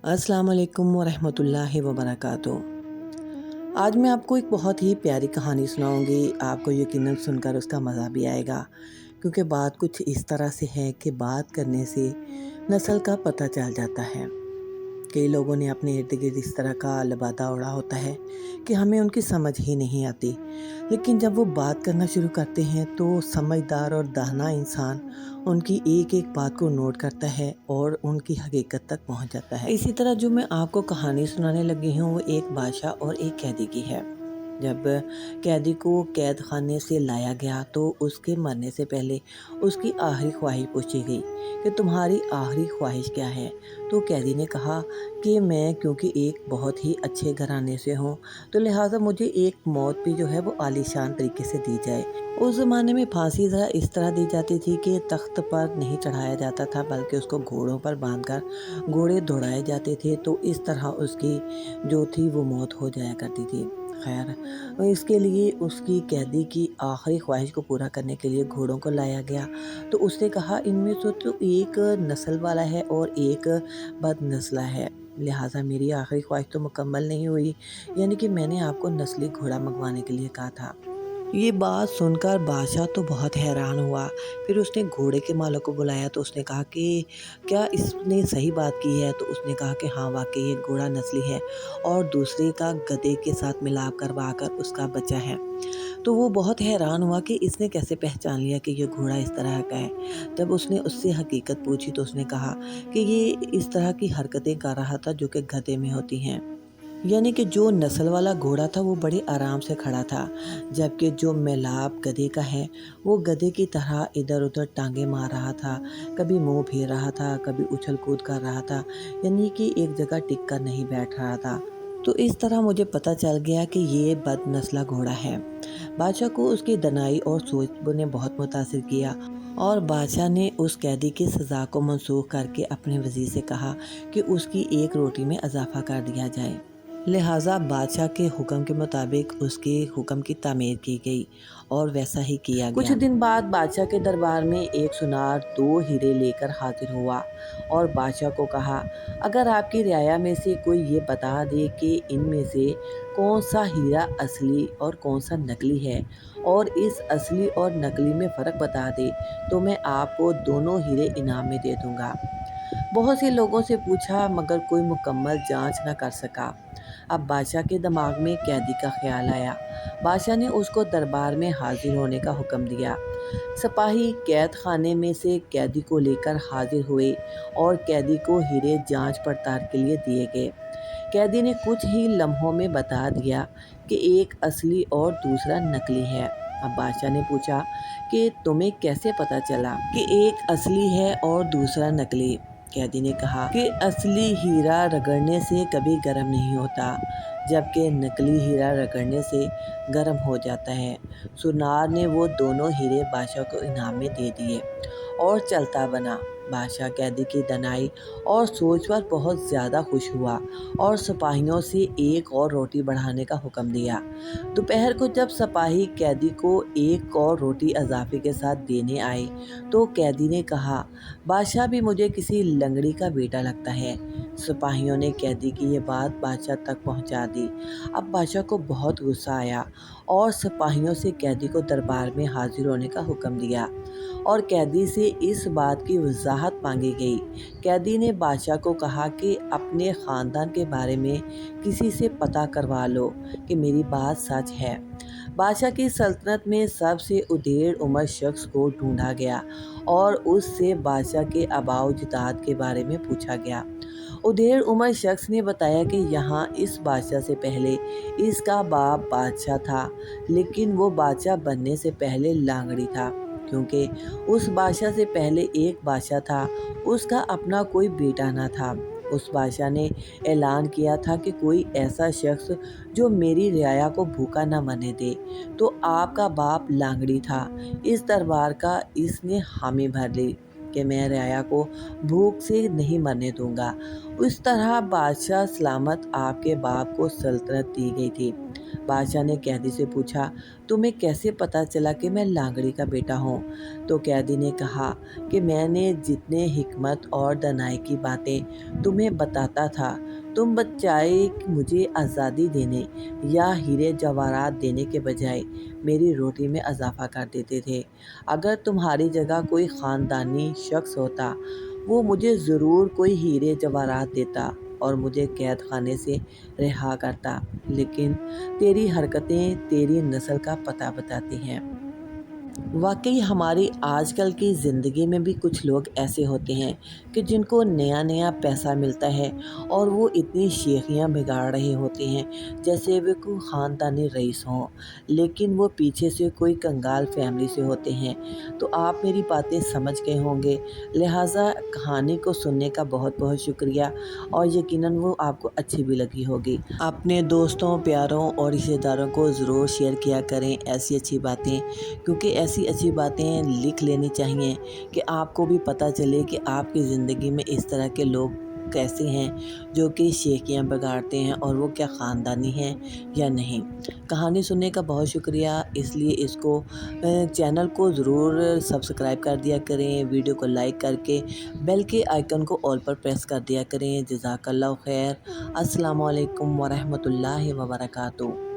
अस्सलाम वालेकुम वरहमतुल्लाहि वबरकातुहू। आज मैं आपको एक बहुत ही प्यारी कहानी सुनाऊंगी। आपको यकीनन सुनकर उसका मज़ा भी आएगा, क्योंकि बात कुछ इस तरह से है कि बात करने से नस्ल का पता चल जाता है। कई लोगों ने अपने इर्द गिर्द इस तरह का लबादा उड़ा होता है कि हमें उनकी समझ ही नहीं आती, लेकिन जब वो बात करना शुरू करते हैं तो समझदार और दाना इंसान उनकी एक एक बात को नोट करता है और उनकी हकीकत तक पहुंच जाता है। इसी तरह जो मैं आपको कहानी सुनाने लगी हूँ वो एक बादशाह और एक कैदी की है। जब कैदी को कैद खाने से लाया गया तो उसके मरने से पहले उसकी आखिरी ख्वाहिश पूछी गई कि तुम्हारी आखिरी ख्वाहिश क्या है। तो कैदी ने कहा कि मैं क्योंकि एक बहुत ही अच्छे घराने से हूँ, तो लिहाजा मुझे एक मौत भी जो है वो आलीशान तरीके से दी जाए। उस ज़माने में फांसी ज़रा इस तरह दी जाती थी कि तख्त पर नहीं चढ़ाया जाता था, बल्कि उसको घोड़ों पर बांधकर घोड़े दौड़ाए जाते थे। तो इस तरह उसकी जो थी वो मौत हो जाया करती थी। खैर, इसके लिए उसकी कैदी की आखिरी ख्वाहिश को पूरा करने के लिए घोड़ों को लाया गया। तो उसने कहा इनमें से तो एक नस्ल वाला है और एक बदनस्ला है, लिहाजा मेरी आखिरी ख्वाहिश तो मुकम्मल नहीं हुई, यानी कि मैंने आपको नस्ली घोड़ा मंगवाने के लिए कहा था। ये बात सुनकर बादशाह तो बहुत हैरान हुआ। फिर उसने घोड़े के मालिक को बुलाया तो उसने कहा कि क्या इसने सही बात की है। तो उसने कहा कि हाँ, वाकई ये घोड़ा नस्ली है और दूसरे का गधे के साथ मिलाप करवा कर उसका बच्चा है। तो वो बहुत हैरान हुआ कि इसने कैसे पहचान लिया कि ये घोड़ा इस तरह का है। जब उसने उससे हकीकत पूछी तो उसने कहा कि ये इस तरह की हरकतें कर रहा था जो कि गधे में होती हैं, यानी कि जो नस्ल वाला घोड़ा था वो बड़े आराम से खड़ा था, जबकि जो मेलाप गधे का है वो गधे की तरह इधर उधर टांगे मार रहा था, कभी मुंह फेर रहा था, कभी उछल कूद कर रहा था, यानी कि एक जगह टिक कर नहीं बैठ रहा था। तो इस तरह मुझे पता चल गया कि ये बदनस्ला घोड़ा है। बादशाह को उसकी दनाई और सोच ने बहुत मुतासिर किया और बादशाह ने उस कैदी की सज़ा को मनसूख करके अपने वज़ीर से कहा कि उसकी एक रोटी में इजाफा कर दिया जाए। लिहाजा बादशाह के हुक्म के मुताबिक उसके हुक्म की तामीर की गई और वैसा ही किया गया। कुछ दिन बाद बादशाह के दरबार में एक सुनार 2 हीरे लेकर हाजिर हुआ और बादशाह को कहा, अगर आपकी रियाया में से कोई ये बता दे कि इनमें से कौन सा हीरा असली और कौन सा नकली है, और इस असली और नकली में फ़र्क बता दे, तो मैं आपको दोनों हीरे इनाम में दे दूंगा। बहुत से लोगों से पूछा मगर कोई मुकम्मल जांच न कर सका। अब बादशाह के दिमाग में कैदी का ख्याल आया। बादशाह ने उसको दरबार में हाजिर होने का हुक्म दिया। सिपाही कैद खाने में से कैदी को लेकर हाजिर हुए और कैदी को हीरे जांच पड़ताल के लिए दिए गए। कैदी ने कुछ ही लम्हों में बता दिया कि एक असली और दूसरा नकली है। अब बादशाह ने पूछा कि तुम्हें कैसे पता चला कि एक असली है और दूसरा नकली। कैदी ने कहा कि असली हीरा रगड़ने से कभी गर्म नहीं होता, जबकि नकली हीरा रगड़ने से गर्म हो जाता है। सुनार ने वो दोनों हीरे बादशाह को इनाम में दे दिए और चलता बना। बादशाह कैदी की दनाई और सोच पर बहुत ज़्यादा खुश हुआ और सिपाहियों से एक और रोटी बढ़ाने का हुक्म दिया। दोपहर को जब सिपाही कैदी को एक और रोटी इजाफे के साथ देने आए तो कैदी ने कहा, बादशाह भी मुझे किसी लंगड़ी का बेटा लगता है। सिपाहियों ने कैदी की ये बात बादशाह तक पहुंचा दी। अब बादशाह को बहुत गुस्सा आया और सिपाहियों से कैदी को दरबार में हाजिर होने का हुक्म दिया और कैदी से इस बात की वजाहत मांगी गई। कैदी ने बादशाह को कहा कि अपने ख़ानदान के बारे में किसी से पता करवा लो कि मेरी बात सच है। बादशाह की सल्तनत में सबसे उदेड़ उम्र शख्स को ढूंढा गया और उससे बादशाह के आबाओ अजदाद के बारे में पूछा गया। उदेड़ उम्र शख्स ने बताया कि यहाँ इस बादशाह से पहले इसका बाप बादशाह था, लेकिन वो बादशाह बनने से पहले लांगड़ी था, क्योंकि उस बादशाह से पहले एक बादशाह था, उसका अपना कोई बेटा न था। उस बादशाह ने ऐलान किया था कि कोई ऐसा शख्स जो मेरी रियाया को भूखा न मरने दे, तो आपका बाप लांगड़ी था। इस दरबार का इसने हामी भर ली कि मैं रियाया को भूख से नहीं मरने दूंगा। उस तरह बादशाह सलामत आपके बाप को सल्तनत दी गई थी। बादशाह ने कैदी से पूछा, तुम्हें कैसे पता चला कि मैं लांगड़ी का बेटा हूँ? तो कैदी ने कहा कि मैंने जितने हिकमत और दनाई की बातें तुम्हें बताता था, तुम बच्चाए कि मुझे आज़ादी देने या हीरे जवाहरात देने के बजाय मेरी रोटी में इजाफा कर देते थे। अगर तुम्हारी जगह कोई ख़ानदानी शख्स होता, वो मुझे ज़रूर कोई हीरे जवाहरात देता और मुझे कैद खाने से रिहा करता। लेकिन तेरी हरकतें तेरी नस्ल का पता बताती हैं। वाकई हमारी आजकल की ज़िंदगी में भी कुछ लोग ऐसे होते हैं कि जिनको नया नया पैसा मिलता है और वो इतनी शेखियाँ बिगाड़ रहे होते हैं जैसे वे कोई ख़ानदानी रईस हों, लेकिन वो पीछे से कोई कंगाल फैमिली से होते हैं। तो आप मेरी बातें समझ गए होंगे, लिहाजा कहानी को सुनने का बहुत बहुत शुक्रिया और यकीनन वो आपको अच्छी भी लगी होगी। अपने दोस्तों, प्यारों और रिश्तेदारों को ज़रूर शेयर किया करें ऐसी अच्छी बातें, क्योंकि ऐसी अच्छी बातें लिख लेनी चाहिए कि आपको भी पता चले कि आपकी ज़िंदगी में इस तरह के लोग कैसे हैं जो कि शेखियाँ बिगाड़ते हैं और वो क्या ख़ानदानी हैं या नहीं। कहानी सुनने का बहुत शुक्रिया, इसलिए इसको चैनल को ज़रूर सब्सक्राइब कर दिया करें, वीडियो को लाइक करके बेल के आइकन को ऑल पर प्रेस कर दिया करें। जज़ाकल्लाहु खैर। अस्सलामु अलैकुम वरहमतुल्लाहि वबरकातुहू।